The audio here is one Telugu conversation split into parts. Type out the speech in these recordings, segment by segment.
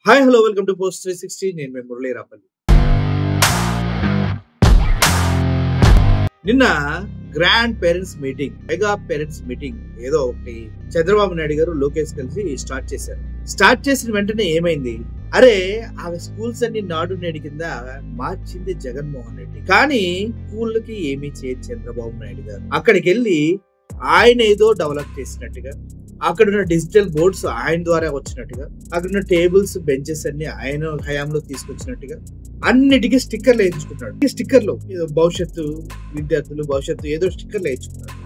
Hi hello welcome to post 360. నేను మీ మురళీ రాపల్లి. నిన్న grand parents meeting, mega parents meeting ఏదో ఒకటి చంద్రబాబు నాయుడు గారు లోకేష్ కలిసి స్టార్ట్ చేశారు. స్టార్ట్ చేసిన వెంటనే ఏమైంది? అరే ఆ స్కూల్స్ అన్ని నాడు నేడు కింద మార్చింది జగన్మోహన్ రెడ్డి, కానీ స్కూళ్ళకి ఏమీ చేయదు చంద్రబాబు నాయుడు గారు. అక్కడికి వెళ్ళి ఆయన ఏదో డెవలప్ చేసినట్టుగా, అక్కడ ఉన్న డిజిటల్ బోర్డ్స్ ఆయన ద్వారా వచ్చినట్టుగా, అక్కడ ఉన్న టేబుల్స్ బెంచెస్ అన్ని ఆయన హయాంలో తీసుకొచ్చినట్టుగా అన్నిటికీ స్టిక్కర్లు వేయించుకుంటాడు. ఈ స్టిక్కర్లు ఏదో భవిష్యత్తు విద్యార్థులు భవిష్యత్తు ఏదో స్టిక్కర్లు వేయించుకుంటాడు.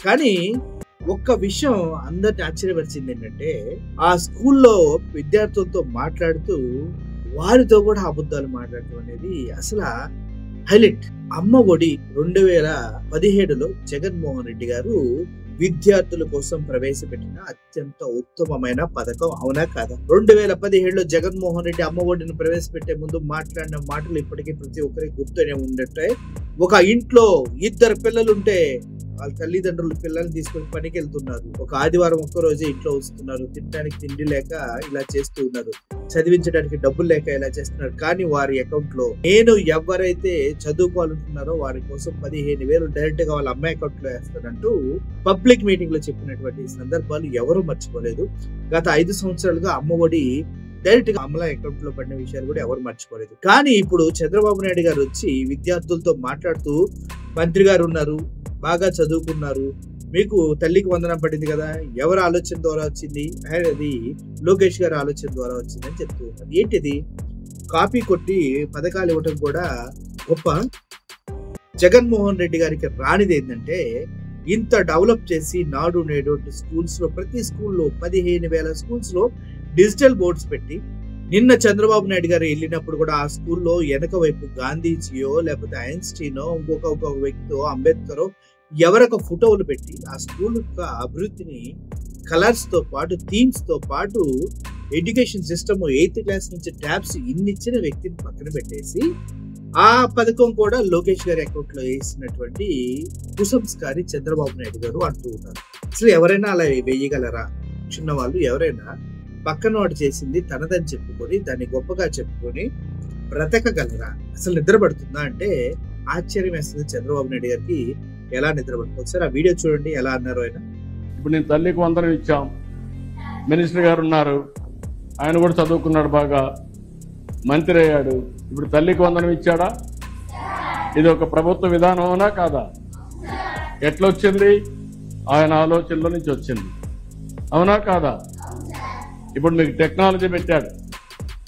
కానీ ఒక్క విషయం అందరిని ఆశ్చర్యపరిచింది ఏంటంటే, ఆ స్కూల్లో విద్యార్థులతో మాట్లాడుతూ వారితో కూడా అబద్ధాలు మాట్లాడటం అనేది అసలు హైలైట్. అమ్మ ఒడి 2017లో జగన్మోహన్ రెడ్డి గారు విద్యార్థుల కోసం ప్రవేశపెట్టిన అత్యంత ఉత్తమమైన పథకం, అవునా కాదా? 2017లో జగన్మోహన్ రెడ్డి అమ్మ ఒడిని ప్రవేశపెట్టే ముందు మాట్లాడిన మాటలు ఇప్పటికీ ప్రతి ఒక్కరికి గుర్తునే ఉండట్టే. ఒక ఇంట్లో 2 పిల్లలుంటే వాళ్ళ తల్లిదండ్రులు పిల్లల్ని తీసుకొని పనికి వెళ్తున్నారు. ఒక ఆదివారం ఒక్క రోజే ఇంట్లో వస్తున్నారు. తినడానికి తిండి లేక ఇలా చేస్తూ ఉన్నారు. చదివించడానికి డబ్బులు లేక ఇలా చేస్తున్నారు. కానీ వారి అకౌంట్ లో నేను ఎవరైతే చదువుకోవాలనుకున్నారో వారి కోసం 15,000 డైరెక్ట్ గా వాళ్ళ అమ్మాయి అకౌంట్ లో వేస్తానంటూ పబ్లిక్ మీటింగ్ లో చెప్పినటువంటి సందర్భాలు ఎవరు మర్చిపోలేదు. గత 5 సంవత్సరాలుగా అమ్మ ఒడి డైరెక్ట్ గా అమలా అకౌంట్ లో పడిన విషయాలు కూడా ఎవరు మర్చిపోలేదు. కానీ ఇప్పుడు చంద్రబాబు నాయుడు గారు వచ్చి విద్యార్థులతో మాట్లాడుతూ, మంత్రి గారు ఉన్నారు, బాగా చదువుకున్నారు, మీకు తల్లికి వందనం పడింది కదా, ఎవరి ఆలోచన ద్వారా వచ్చింది? అది లోకేష్ గారి ఆలోచన ద్వారా వచ్చింది అని చెప్తూ ఉన్నారు. ఏంటిది? కాపీ కొట్టి పథకాలు ఇవ్వటం కూడా గొప్ప. జగన్మోహన్ రెడ్డి గారికి రానిది ఏంటంటే, ఇంత డెవలప్ చేసి నాడు నేడు స్కూల్స్ లో ప్రతి స్కూల్లో 15,000 స్కూల్స్ లో డిజిటల్ బోర్డ్స్ పెట్టి, నిన్న చంద్రబాబు నాయుడు గారు వెళ్ళినప్పుడు కూడా ఆ స్కూల్లో వెనక వైపు గాంధీజీయో లేకపోతే ఐన్స్టీనో ఇంకొక వ్యక్తితో అంబేద్కరో ఎవరొక ఫోటోలు పెట్టి ఆ స్కూల్ యొక్క అభివృద్ధిని కలర్స్ తో పాటు థీమ్స్ తో పాటు ఎడ్యుకేషన్ సిస్టమ్ 8th క్లాస్ నుంచి ట్యాబ్స్ ఇన్నిచ్చిన వ్యక్తిని పక్కన పెట్టేసి ఆ పథకం కూడా లోకేష్ గారి అకౌంట్ లో వేసినటువంటి కుసంస్కారి చంద్రబాబు నాయుడు గారు అంటూ ఉన్నారు. అసలు ఎవరైనా అలా వేయగలరా? చిన్నవాళ్ళు ఎవరైనా పక్కన వాడు చేసింది తనదని చెప్పుకొని దాన్ని గొప్పగా చెప్పుకొని బ్రతకగలరా? అసలు నిద్ర పడుతుందా అంటే ఆశ్చర్యం వేస్తుంది. చంద్రబాబు నాయుడు గారికి ఎలా నిద్ర పడుతుంది? సార్ ఆ వీడియో చూడండి ఎలా అన్నారు ఆయన. ఇప్పుడు నేను తల్లికి వందనం ఇచ్చాం, మినిస్టర్ గారు ఉన్నారు, ఆయన కూడా చదువుకున్నాడు, బాగా మంత్రి అయ్యాడు. ఇప్పుడు తల్లికి వందనం ఇచ్చాడా? ఇది ఒక ప్రభుత్వ విధానం అవునా కాదా? ఎట్లా వచ్చింది? ఆయన ఆలోచనలో నుంచి వచ్చింది, అవునా కాదా? ఇప్పుడు మీకు టెక్నాలజీ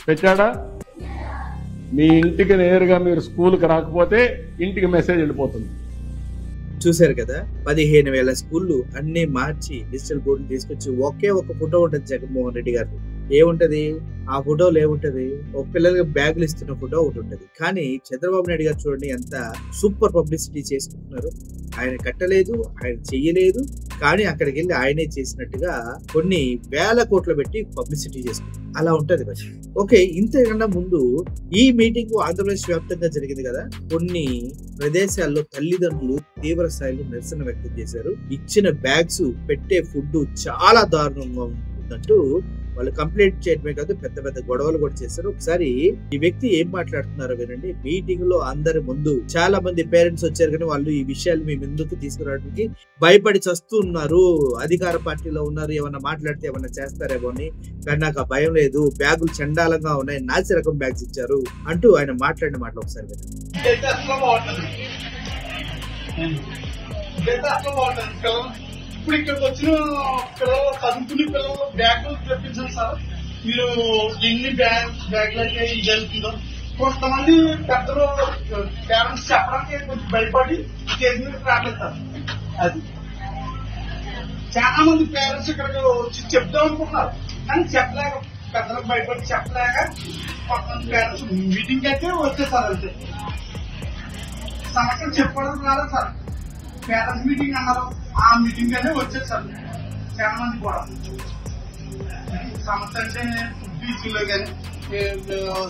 పెట్టాడా? మీ ఇంటికి నేరుగా మీరు స్కూల్కి రాకపోతే ఇంటికి మెసేజ్ వెళ్ళిపోతుంది. చూశారు కదా, 15,000 స్కూళ్ళు అన్ని మార్చి డిజిటల్ బోర్డు తీసుకొచ్చి ఒకే ఒక ఫోటో ఉంటుంది జగన్మోహన్ రెడ్డి గారు. ఏముంటది ఆ ఫోటోలో? ఏముంటది? ఒక పిల్లలకి బ్యాగులు ఇస్తున్న ఫోటో ఒకటి ఉంటది. కానీ చంద్రబాబు నాయుడు గారు చూడండి ఎంత సూపర్ పబ్లిసిటీ చేసుకుంటున్నారు. ఆయన కట్టలేదు, ఆయన చెయ్యలేదు, కానీ అక్కడికి వెళ్ళి ఆయనే చేసినట్టుగా కొన్ని వేల కోట్లు పెట్టి పబ్లిసిటీ చేసుకుంటారు. అలా ఉంటది కదా. ఓకే, ఇంతకన్నా ముందు ఈ మీటింగ్ ఆంధ్రప్రదేశ్ వ్యాప్తంగా జరిగింది కదా. కొన్ని ప్రదేశాల్లో తల్లిదండ్రులు తీవ్ర స్థాయిలో నిరసన వ్యక్తం చేశారు. ఇచ్చిన బ్యాగ్స్, పెట్టే ఫుడ్ చాలా దారుణంగా ఉంటుందంటూ వాళ్ళు కంప్లైంట్ చేయడమే కాదు పెద్ద పెద్ద గొడవలు కూడా చేశారు. ఒకసారి ఈ వ్యక్తి ఏం మాట్లాడుతున్నారో వినండి. మీటింగ్ లో అందరి ముందు చాలా మంది పేరెంట్స్ వచ్చారు, కానీ వాళ్ళు ఈ విషయాలు మీ ముందుకు తీసుకురావడానికి భయపడి చస్తున్నారు. అధికార పార్టీలో ఉన్నారు, ఏమన్నా మాట్లాడితే ఏమన్నా చేస్తారేమో అని. కానీ నాకు ఆ భయం లేదు, బ్యాగులు చండాలంగా ఉన్నాయి, నాసి రకం బ్యాగ్స్ ఇచ్చారు అంటూ ఆయన మాట్లాడిన మాటలు ఒకసారి వినండి. ఇప్పుడు ఇక్కడికి వచ్చిన పిల్లలు చదువుకునే పిల్లలు బ్యాగులు తెప్పించారు సార్. మీరు ఎన్ని బ్యాగులు అయితే ఇది వెళ్తుందో కొంతమంది పెద్దలు పేరెంట్స్ చెప్పడానికి కొంచెం భయపడి స్టేజ్ మీద రావట్లేదు సార్. అది చాలా మంది పేరెంట్స్ ఇక్కడికి వచ్చి చెప్తాం అనుకుంటున్నారు, కానీ చెప్పలేక పెద్దలకు భయపడి చెప్పలేక కొంతమంది పేరెంట్స్ మీటింగ్ అయితే వచ్చేసారు. అంతే సమస్యలు చెప్పుకోవడం రాలేదు సార్. పేరెంట్స్ మీటింగ్ అన్నారు, ఆ మీటింగ్ అనే వచ్చేసారు చాలా మంది కూడా. సమస్య అంటే ఫుడ్ ఇష్యూలో కానీ,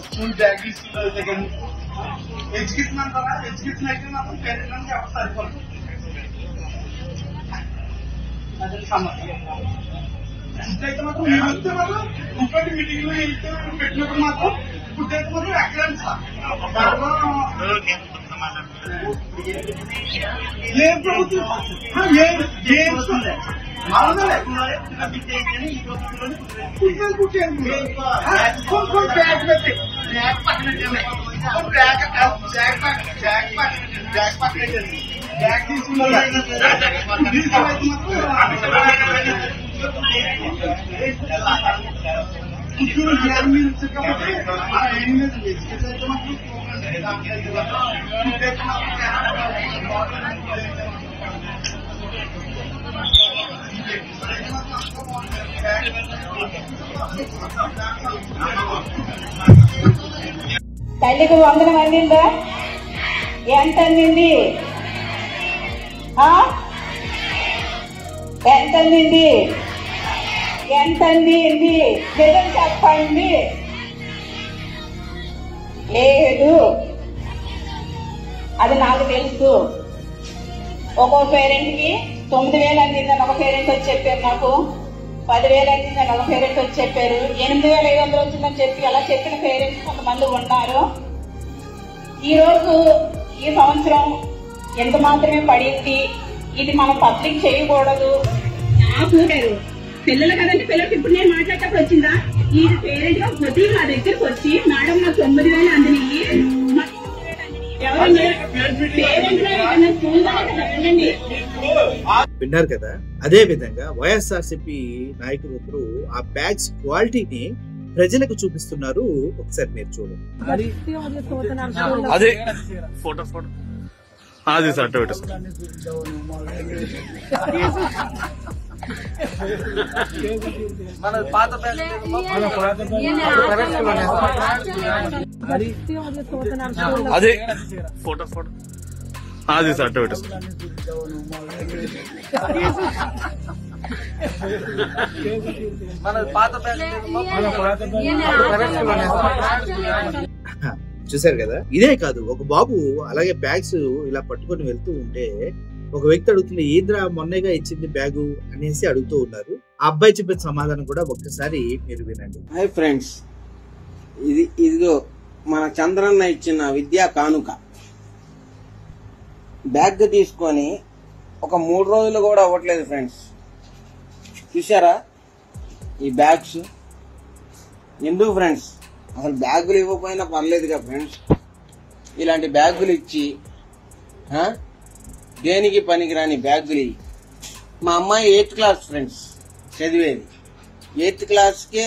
స్కూల్ బ్యాగ్ ఇష్యూలో అయితే కానీ, ఎడ్యుకేషన్ అంటారా, ఎడ్యుకేషన్ అయితే మాత్రం పేరెంట్స్ ఎవరు సరిపోదు. అదే సమస్య. ఇప్పుడైతే మాత్రం మీరు వస్తే మాత్రం ఇంకోటి మీటింగ్ లో వెళ్తే పెట్టినప్పుడు మాత్రం ఫుడ్ అయితే మాత్రం ఎక్కడండి సార్. ఏ ప్రభుత్వం తల్లికి వందనం అందిందా? ఎంత అందింది? ఎంత అందింది? ఎంత అందింది? నిజం చెప్పండి. లేదు, అది నాకు తెలుసు. ఒక్కో పేరెంట్ కి 9,000 అందిందని ఒక పేరెంట్ వచ్చి చెప్పారు, నాకు 10,000 అందిందని ఒక పేరెంట్ వచ్చి చెప్పారు, 8,500 వచ్చిందని చెప్పి అలా చెప్పిన పేరెంట్స్ కొంతమంది ఉన్నారు. ఈ రోజు ఈ సంవత్సరం ఎంత మాత్రమే పడింది, ఇది మనం పబ్లిక్ చేయకూడదు. నాకు పిల్లలు కదండి, పిల్లలకి ఇప్పుడు నేను మాట్లాడేటప్పుడు వచ్చిందా? ఈ పేరెంట్ గా ప్రతి మా దగ్గరకు వచ్చి మేడం నాకు 9,000 అందినాయి, విన్నారు కదా. అదే విధంగా వైఎస్ఆర్సీపీ నాయకులు ఒకరు ఆ బ్యాగ్స్ క్వాలిటీని ప్రజలకు చూపిస్తున్నారు. ఒకసారి మీరు చూడండి. అదే ఫోటో అది సార్ మన పాత అదే ఫోటో అది సార్ మన పాత చూసారు కదా. ఇదే కాదు, ఒక బాబు అలాగే బ్యాగ్స్ ఇలా పట్టుకొని వెళ్తూ ఉంటే ఒక వ్యక్తి అడుగుతుంది, ఏంద్రా మొన్నగా ఇచ్చింది బ్యాగు అనేసి అడుగుతూ ఉన్నారు. ఆ అబ్బాయి చెప్పిన సమాధానం కూడా ఒక్కసారి మీరు వినండి. హాయ్ ఫ్రెండ్స్, ఇదిగో మన చంద్రన్న ఇచ్చిన విద్యా కానుక. బ్యాగ్ తీసుకొని ఒక 3 రోజులు కూడా అవ్వట్లేదు ఫ్రెండ్స్. చూసారా ఈ బ్యాగ్స్? ఎందుకు ఫ్రెండ్స్? అసలు బ్యాగులు ఇవ్వకపోయినా పర్లేదుగా ఫ్రెండ్స్, ఇలాంటి బ్యాగులు ఇచ్చి దేనికి పనికిరాని బ్యాగులు. మా అమ్మాయి 8th క్లాస్ ఫ్రెండ్స్ చదివేది. 8th క్లాస్కే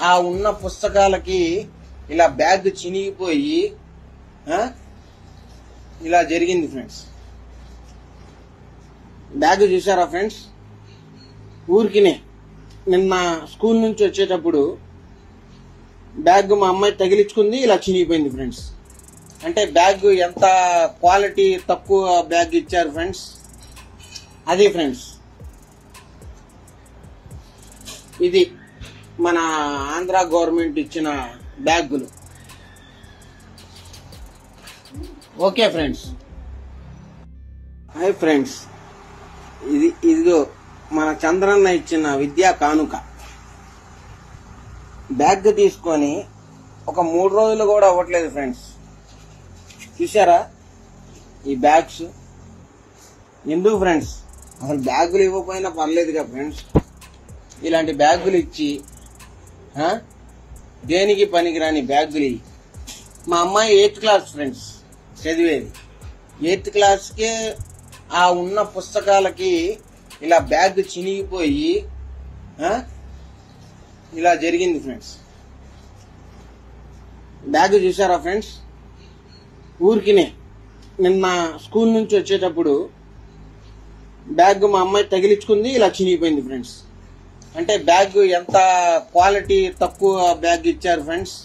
ఆ ఉన్న పుస్తకాలకి ఇలా బ్యాగ్ చినిగిపోయి ఇలా జరిగింది ఫ్రెండ్స్. బ్యాగ్ చూసారా ఫ్రెండ్స్? ఊరికినే నిన్న స్కూల్ నుంచి వచ్చేటప్పుడు బ్యాగ్ మా అమ్మాయి తగిలించుకుంది, ఇలా చినిగిపోయింది ఫ్రెండ్స్. అంటే బ్యాగ్ ఎంత క్వాలిటీ తక్కువ బ్యాగ్ ఇచ్చారు ఫ్రెండ్స్. అది ఫ్రెండ్స్, ఇది మన ఆంధ్ర గవర్నమెంట్ ఇచ్చిన బ్యాగులు. Okay friends. హాయ్ ఫ్రెండ్స్, ఇదిగో మన చంద్రన్న ఇచ్చిన విద్యా కానుక. బ్యాగ్ తీసుకొని ఒక 3 రోజులు కూడా అవ్వట్లేదు ఫ్రెండ్స్. చూసారా ఈ బ్యాగ్స్? ఎందుకు ఫ్రెండ్స్? అసలు బ్యాగులు ఇవ్వకపోయినా పర్లేదుగా ఫ్రెండ్స్, ఇలాంటి బ్యాగులు ఇచ్చి దేనికి పనికిరాని బ్యాగులు. మా అమ్మాయి 8th క్లాస్ ఫ్రెండ్స్ చదివేది. 8th క్లాస్కే ఆ ఉన్న పుస్తకాలకి ఇలా బ్యాగ్ చినిగిపోయి ఇలా జరిగింది ఫ్రెండ్స్. బ్యాగ్ చూసారా ఫ్రెండ్స్? ఊరికినే నిన్న స్కూల్ నుంచి వచ్చేటప్పుడు బ్యాగ్ మా అమ్మాయి తగిలించుకుంది, ఇలా చినిగిపోయింది ఫ్రెండ్స్. అంటే బ్యాగ్ ఎంత క్వాలిటీ తక్కువ బ్యాగ్ ఇచ్చారు ఫ్రెండ్స్.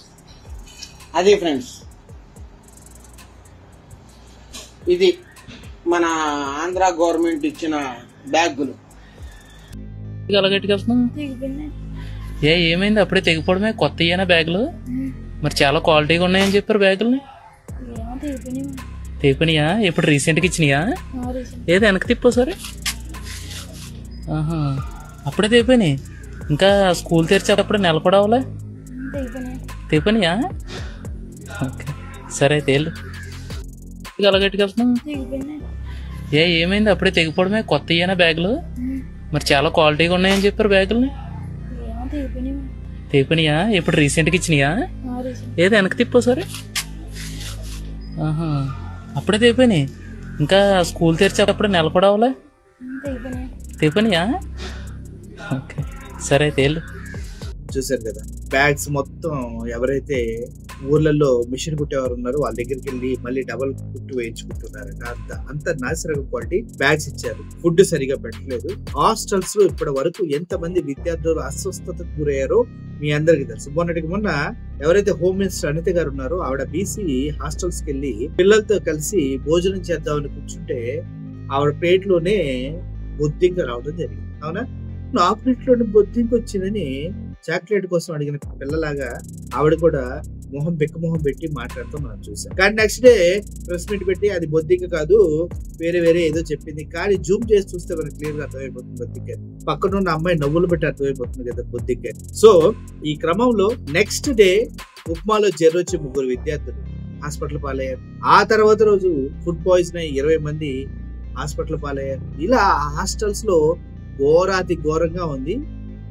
అది ఫ్రెండ్స్, ఇది మన ఆంధ్ర గవర్నమెంట్ ఇచ్చిన బ్యాగులు. ఏమైంది? అప్పుడే తెగిపోవడమే? కొత్త ఇయ్యనా బ్యాగులు? మరి చాలా క్వాలిటీగా ఉన్నాయని చెప్పారు బ్యాగుల్ని. తెగిపోయినాయా? ఇప్పుడు రీసెంట్గా ఇచ్చినాయా? ఏదో వెనక్కి తిప్పో సరే. అప్పుడే తెగిపోయినాయి. ఇంకా స్కూల్ తెరిచేటప్పుడు నెల కూడా అవలే. తెగిపోయినాయా? ఓకే సరే అయితే వెళ్ళు. ఏమైంది? అప్పుడే తెగిపోవడమే? కొత్త ఇయ్యనా బ్యాగులు? మరి చాలా క్వాలిటీగా ఉన్నాయని చెప్పారు బ్యాగుల్ని. తెగిపోయినాయా? ఇప్పుడు రీసెంట్గా ఇచ్చినాయా? ఏదో వెనక్కి తిప్పో సరే. అప్పుడే తెగిపోయినాయి. ఇంకా స్కూల్ తెరిచేటప్పుడు నెల కూడా అవలే. తెగిపోయినాయా? ఓకే సరే అయితే వెళ్ళు. చూసారు కదా, బ్యాగ్స్ మొత్తం ఎవరైతే ఊర్లలో మిషన్ కుట్టేవారు ఉన్నారో వాళ్ళ దగ్గరికి వెళ్ళి మళ్ళీ డబల్ కుట్టు వేయించుకుంటున్నారట. అంత నాసిరకం క్వాలిటీ బ్యాగ్స్ ఇచ్చారు. ఫుడ్ సరిగా పెట్టలేదు. హాస్టల్స్ లో ఇప్పటి వరకు ఎంతమంది విద్యార్థులు అస్వస్థతకు గురయ్యారో మీ అందరికి తెలుసు. మొన్న ఎవరైతే హోమ్ మినిస్టర్ అనిత గారు ఉన్నారో ఆవిడ బీసీ హాస్టల్స్ కి వెళ్ళి పిల్లలతో కలిసి భోజనం చేద్దామని కూర్చుంటే ఆవిడ ప్లేట్లోనే బొద్దింక రావడం జరిగింది. అవునా? నా ప్లేట్లోనే బొద్దింక వచ్చిందని చాక్లెట్ కోసం అడిగిన పిల్లలాగా ఆవిడ కూడా మొహం పెట్టి మాట్లాడుతూ మనం చూసాం. కానీ నెక్స్ట్ డే ప్రెస్ మీట్ పెట్టి అది బొద్దింక కాదు, వేరే ఏదో చెప్పింది. కానీ జూమ్ చేసి చూస్తే మనకి క్లియర్ గా అర్థమైపోతుంది బొద్దింక. పక్కన ఉన్న అమ్మాయి నవ్వులు పెట్టి అర్థమైపోతుంది కదా బొద్దింక. సో ఈ క్రమంలో నెక్స్ట్ డే ఉప్మాలో జర్రొచ్చి 3 విద్యార్థులు హాస్పిటల్ పాలయ్యారు. ఆ తర్వాత రోజు ఫుడ్ పాయిజన్ అయ్యి 20 మంది హాస్పిటల్ పాలయ్యారు. ఇలా హాస్టల్స్ లో ఘోరంగా ఉంది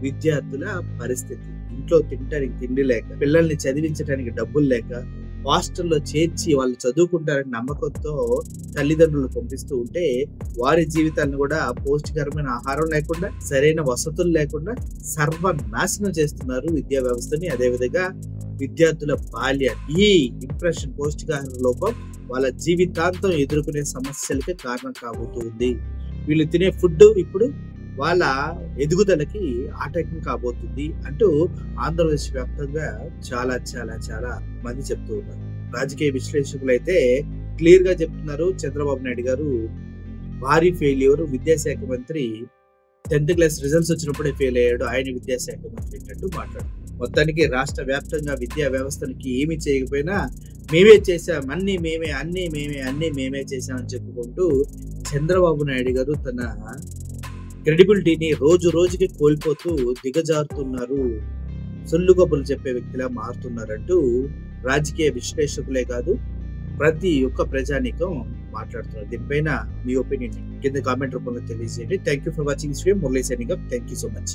విద్యార్థుల పరిస్థితి. ఇంట్లో తినడానికి తిండి లేక, పిల్లల్ని చదివించడానికి డబ్బులు లేక, హాస్టల్లో చేర్చి వాళ్ళు చదువుకుంటారని నమ్మకంతో తల్లిదండ్రులు పంపిస్తూ ఉంటే వారి జీవితాలను కూడా పౌష్టికరమైన ఆహారం లేకుండా, సరైన వసతులు లేకుండా సర్వనాశనం చేస్తున్నారు విద్యా వ్యవస్థని. అదేవిధంగా విద్యార్థుల బాల్యాన్ని ఈ ఇంప్రెషన్, పౌష్టికాహార లోపం వాళ్ళ జీవితాంతం ఎదుర్కొనే సమస్యలకి కారణం కాబోతుంది. వీళ్ళు తినే ఫుడ్ ఇప్పుడు వాళ్ళ ఎదుగుదలకి ఆటంకం కాబోతుంది అంటూ ఆంధ్రప్రదేశ్ వ్యాప్తంగా చాలా మంది చెప్తూ ఉన్నారు. రాజకీయ విశ్లేషకులు అయితే క్లియర్ గా చెప్తున్నారు, చంద్రబాబు నాయుడు గారు భారీ ఫెయిల్యూర్. విద్యాశాఖ మంత్రి 10th క్లాస్ రిజల్ట్స్ వచ్చినప్పుడే ఫెయిల్ అయ్యాడు, ఆయన విద్యాశాఖ మంత్రి అంటూ మాట్లాడు. మొత్తానికి రాష్ట్ర వ్యాప్తంగా విద్యా వ్యవస్థకి ఏమి చేయకపోయినా మేమే చేసాం, అన్ని మేమే చేసామని చెప్పుకుంటూ చంద్రబాబు నాయుడు గారు తన క్రెడిబిలిటీని రోజుకి కోల్పోతూ దిగజారుతున్నారు, సొల్లు కబుర్లు చెప్పే వ్యక్తిలా మారుతున్నారంటూ రాజకీయ విశ్లేషకులే కాదు ప్రతి ఒక్క ప్రజానీకం మాట్లాడుతున్నారు. దీనిపైన మీ ఒపీనియన్ కింద కామెంట్ రూపంలో తెలియజేయండి. Thank you for watching this video. Murali signing up. Thank you so much.